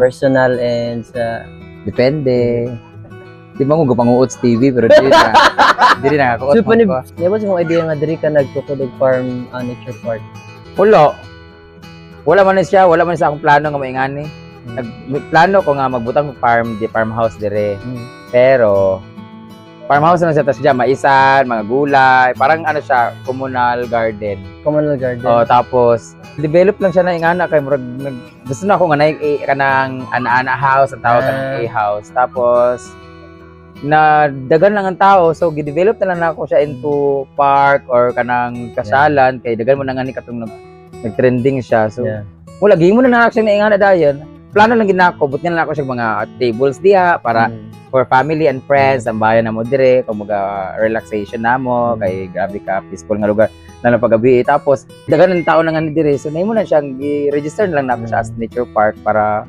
personal and sa Depende. Di ba mo gapanguot sa TV pero di na ako. so pani ba sa mga idea nga diri ka nagtukod og farm nature park. Wala man na siya, wala man sa akong plano nga maingani. Plano ko nga magbutang di farmhouse dire. Pero farmhouse na siya, tas diyan maisan, mga gulay, parang ano siya, communal garden. Communal garden. Oh, tapos develop lang siya na ingana kay murag gusto na ako nga kanang ana-ana house, ang tawag kanang A house. Tapos na dagan lang ang tao, so gi-develop na lang ako siya into park or kanang kasyalan kay dagan mo na nga ni katong nag-trending siya. So wala gi mo na siya na ingana dayon. Plano lang ginako, but lang ako siya mga tables diha para for family and friends, ang bayan na mo dire, kung relaxation na mo, kay grabe ka, peaceful nga lugar, lalo paggabi. Tapos, dagan ng tao na nga ni dire, so na mo na siyang i-register na lang na ako siya as nature park para